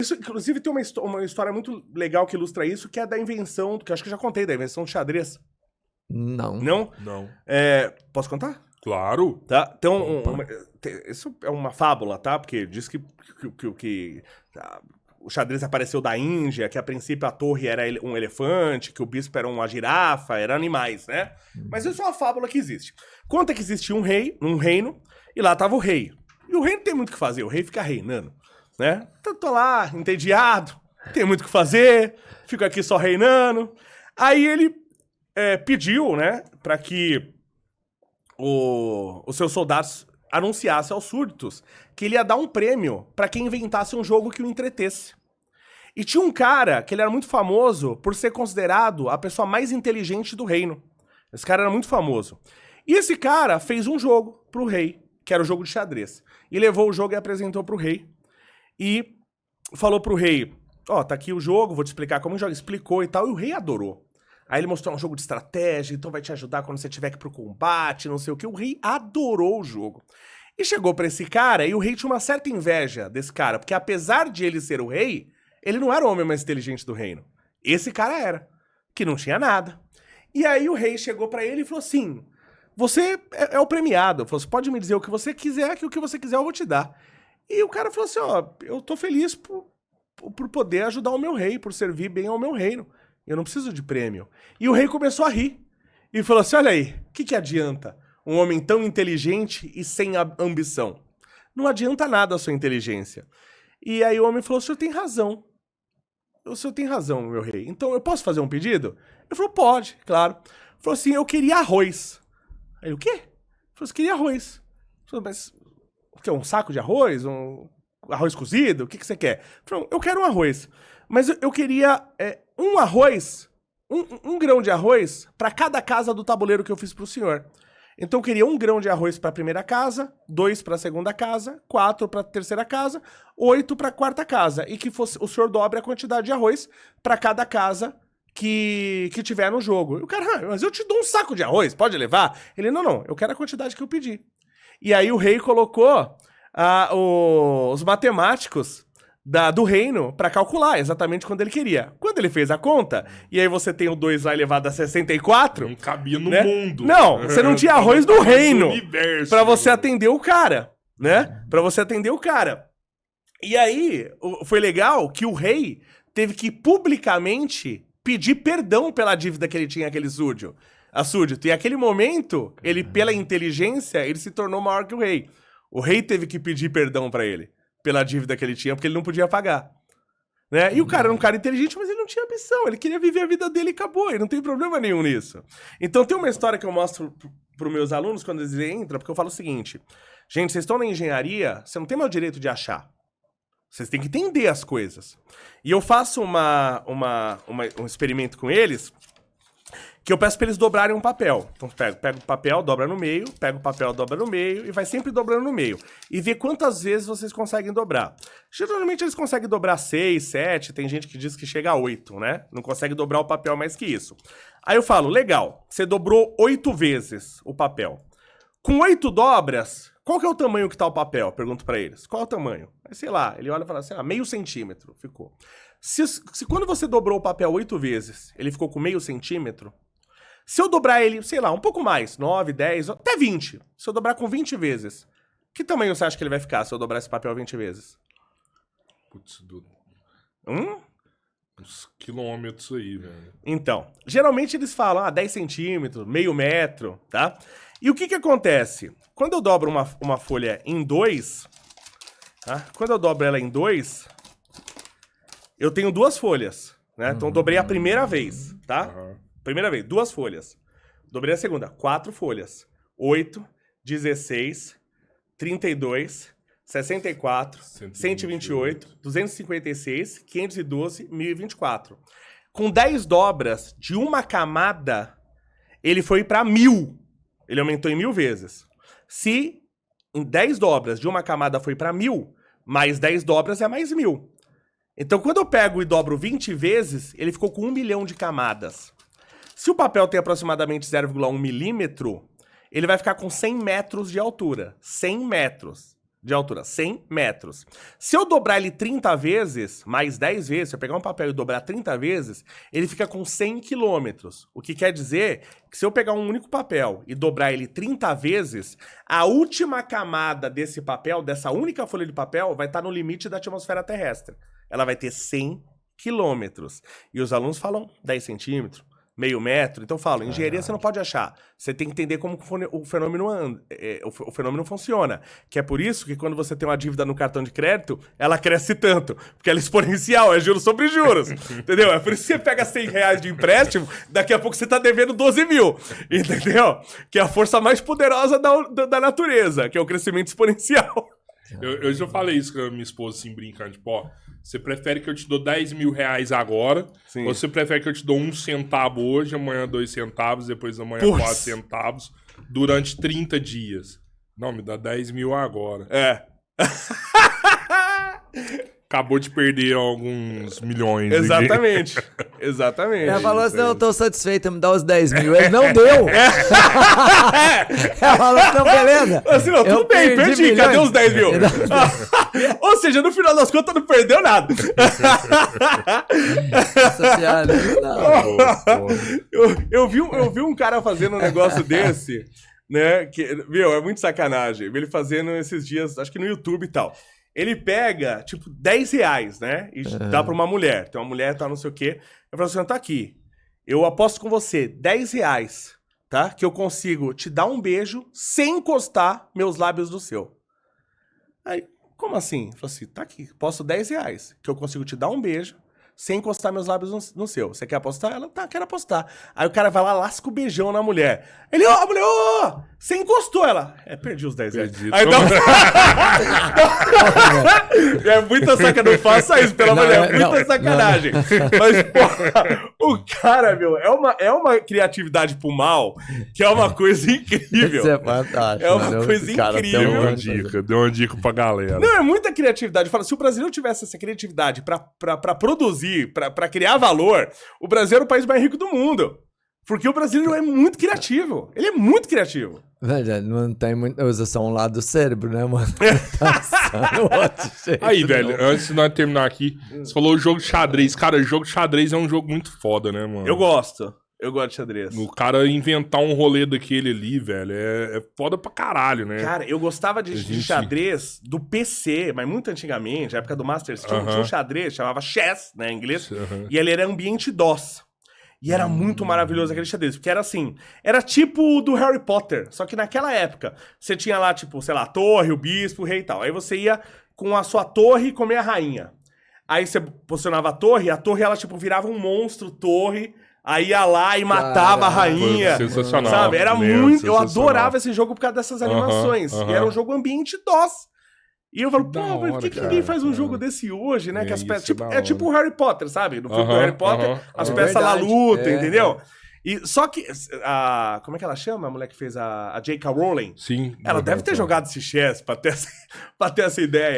Isso, inclusive, tem uma história muito legal que ilustra isso, que é da invenção, que eu acho que eu já contei, da invenção do xadrez. Não. Não? Não. Posso contar? Claro. Tá? Então, isso é uma fábula, tá? Porque diz que o xadrez apareceu da Índia, que a princípio a torre era um elefante, que o bispo era uma girafa, eram animais, né? Mas isso é uma fábula que existe. Conta que existia um rei, um reino, e lá tava o rei. E o rei não tem muito o que fazer, o rei fica reinando, né? Então tô lá, entediado, não tem muito o que fazer, fico aqui só reinando. Aí ele pediu, né, pra que os seus soldados anunciassem aos súditos que ele ia dar um prêmio pra quem inventasse um jogo que o entretesse. E tinha um cara que ele era muito famoso por ser considerado a pessoa mais inteligente do reino. Esse cara era muito famoso. E esse cara fez um jogo pro rei, que era o jogo de xadrez. E levou o jogo e apresentou pro rei. E falou pro rei, tá aqui o jogo, vou te explicar como joga. Explicou e tal, e o rei adorou. Aí ele mostrou um jogo de estratégia, então vai te ajudar quando você tiver que ir pro combate, não sei o que. O rei adorou o jogo. E chegou pra esse cara, e o rei tinha uma certa inveja desse cara, porque apesar de ele ser o rei, ele não era o homem mais inteligente do reino. Esse cara era, que não tinha nada. E aí o rei chegou pra ele e falou assim, você é o premiado, falou, você pode me dizer o que você quiser, que o que você quiser eu vou te dar. E o cara falou assim, eu tô feliz por poder ajudar o meu rei, por servir bem ao meu reino. Eu não preciso de prêmio. E o rei começou a rir. E falou assim, olha aí, o que adianta um homem tão inteligente e sem ambição? Não adianta nada a sua inteligência. E aí o homem falou, o senhor tem razão. O senhor tem razão, meu rei. Então eu posso fazer um pedido? Ele falou, pode, claro. Ele falou assim, eu queria arroz. Aí o quê? Ele falou, eu queria arroz. Ele falou, mas o que, um saco de arroz? Um arroz cozido? O que você quer? Ele falou, eu quero um arroz. Mas eu queria um arroz, um grão de arroz para cada casa do tabuleiro que eu fiz pro senhor. Então eu queria 1 grão de arroz para a primeira casa, 2 para a segunda casa, 4 para a terceira casa, 8 para a quarta casa. E que o senhor dobre a quantidade de arroz para cada casa que tiver no jogo. E o cara, mas eu te dou um saco de arroz, pode levar? Ele, não, eu quero a quantidade que eu pedi. E aí o rei colocou os matemáticos do reino pra calcular exatamente quando ele queria. Quando ele fez a conta, e aí você tem o 2 lá elevado a 64... Não cabia no né? mundo. Não, você não tinha arroz do reino universo, pra você atender o cara, né? Pra você atender o cara. E aí, foi legal que o rei teve que publicamente pedir perdão pela dívida que ele tinha àquele súdito. E naquele momento, ele, pela inteligência, ele se tornou maior que o rei. O rei teve que pedir perdão pra ele pela dívida que ele tinha, porque ele não podia pagar. Né? E o cara era um cara inteligente, mas ele não tinha ambição. Ele queria viver a vida dele e acabou. E não tem problema nenhum nisso. Então tem uma história que eu mostro pros meus alunos quando eles entram, porque eu falo o seguinte. Gente, vocês estão na engenharia, você não tem mais o direito de achar. Vocês têm que entender as coisas. E eu faço um experimento com eles, que eu peço pra eles dobrarem um papel. Então pega o papel, dobra no meio, pega o papel, dobra no meio, e vai sempre dobrando no meio. E vê quantas vezes vocês conseguem dobrar. Geralmente eles conseguem dobrar 6, 7, tem gente que diz que chega a 8, né? Não consegue dobrar o papel mais que isso. Aí eu falo, legal, você dobrou 8 vezes o papel. Com 8 dobras, qual que é o tamanho que tá o papel? Pergunto pra eles. Qual é o tamanho? Aí, sei lá, ele olha e fala assim, meio centímetro, ficou. Se quando você dobrou o papel 8 vezes, ele ficou com meio centímetro, se eu dobrar ele, sei lá, um pouco mais, 9, 10, até 20. Se eu dobrar com 20 vezes, que tamanho você acha que ele vai ficar se eu dobrar esse papel 20 vezes? Putz, uns quilômetros aí, velho. Então, geralmente eles falam, 10 centímetros, meio metro, tá? E o que acontece? Quando eu dobro uma folha em 2, tá? Quando eu dobro ela em 2, eu tenho 2 folhas, né? Então eu dobrei a primeira vez, tá? Primeira vez, 2 folhas. Dobrei a segunda, 4 folhas. 8, 16, 32, 64, 128, 256, 512, 1024. Com 10 dobras de uma camada, ele foi para 1000. Ele aumentou em 1000 vezes. Se em 10 dobras de uma camada foi para 1000, mais 10 dobras é mais 1000. Então, quando eu pego e dobro 20 vezes, ele ficou com 1 milhão de camadas. Se o papel tem aproximadamente 0,1 milímetro, ele vai ficar com 100 metros de altura. 100 metros. de altura, 100 metros. Se eu dobrar ele 30 vezes, mais 10 vezes, se eu pegar um papel e dobrar 30 vezes, ele fica com 100 quilômetros. O que quer dizer que se eu pegar um único papel e dobrar ele 30 vezes, a última camada desse papel, dessa única folha de papel, vai estar no limite da atmosfera terrestre. Ela vai ter 100 quilômetros. E os alunos falam 10 centímetros. Meio metro. Então eu falo, engenharia você não pode achar. Você tem que entender como o fenômeno funciona. Que é por isso que quando você tem uma dívida no cartão de crédito, ela cresce tanto. Porque ela é exponencial, é juros sobre juros. Entendeu? É por isso que você pega 100 reais de empréstimo, daqui a pouco você tá devendo 12 mil. Entendeu? Que é a força mais poderosa da natureza, que é o crescimento exponencial. Eu já falei isso com a minha esposa, assim, brincando. Tipo, ó, você prefere que eu te dou 10 mil reais agora? Sim. Ou você prefere que eu te dou 1 centavo hoje, amanhã 2 centavos, depois amanhã 4 centavos, durante 30 dias? Não, me dá 10 mil agora. É. Acabou de perder alguns milhões. Exatamente. Exatamente. Ela falou assim, não, eu tô satisfeita, me dá os 10 mil. Ele não deu. Ela falou assim, não, beleza. Assim, não, tudo bem, perdi. Cadê os 10 mil? Ou seja, no final das contas não perdeu nada. Essa piada, não. Eu vi um cara fazendo um negócio desse, né? Que, meu, é muito sacanagem. Ele fazendo esses dias, acho que no YouTube e tal. Ele pega, tipo, 10 reais, né? E dá pra uma mulher. Tem uma mulher, tá, não sei o quê. Eu falo assim, tá aqui. Eu aposto com você 10 reais, tá? Que eu consigo te dar um beijo sem encostar meus lábios no seu. Aí, como assim? Eu falo assim, tá aqui. Posso 10 reais. Que eu consigo te dar um beijo sem encostar meus lábios no seu. Você quer apostar? Ela, tá, quero apostar. Aí o cara vai lá, lasca o beijão na mulher. Ele, ó, mulher, ó, você encostou ela. Perdi os 10 reais. Perdi. Aí dá É muita sacanagem. Não faça isso, pelo amor de Deus. É muita sacanagem. Mas, porra, o cara, meu, é uma criatividade pro mal que é uma coisa incrível. Isso é fantástico. É uma coisa incrível. Deu uma dica pra galera. Não, é muita criatividade. Fala, se o brasileiro tivesse essa criatividade pra produzir, pra criar valor, o Brasil era o país mais rico do mundo. Porque o brasileiro é muito criativo. Ele é muito criativo. Velho, não tem muito. Usa só um lado do cérebro, né, mano? Aí, velho, antes de nós terminar aqui, você falou jogo de xadrez. Cara, jogo de xadrez é um jogo muito foda, né, mano? Eu gosto de xadrez. O cara inventar um rolê daquele ali, velho, é foda pra caralho, né? Cara, eu gostava de xadrez do PC, mas muito antigamente, na época do Master System, tinha um xadrez, chamava Chess, né, em inglês, e ele era ambiente DOS. E era muito maravilhoso aquele xadrez, porque era assim, era tipo o do Harry Potter, só que naquela época, você tinha lá, tipo, sei lá, a torre, o bispo, o rei e tal. Aí você ia com a sua torre comer a rainha. Aí você posicionava a torre ela, tipo, virava um monstro torre, aí ia lá e matava a rainha. Sensacional. Sabe? Era muito... Eu adorava esse jogo por causa dessas animações. E era um jogo ambiente DOS. E eu falo, pô, mas por que ninguém faz um jogo desse hoje, né? Que as peças... É tipo o Harry Potter, sabe? No filme do Harry Potter, as peças lá lutam, entendeu? E só que... como é que ela chama? A mulher que fez a J.K. Rowling? Sim. Ela deve ter jogado esse chess pra ter essa ideia.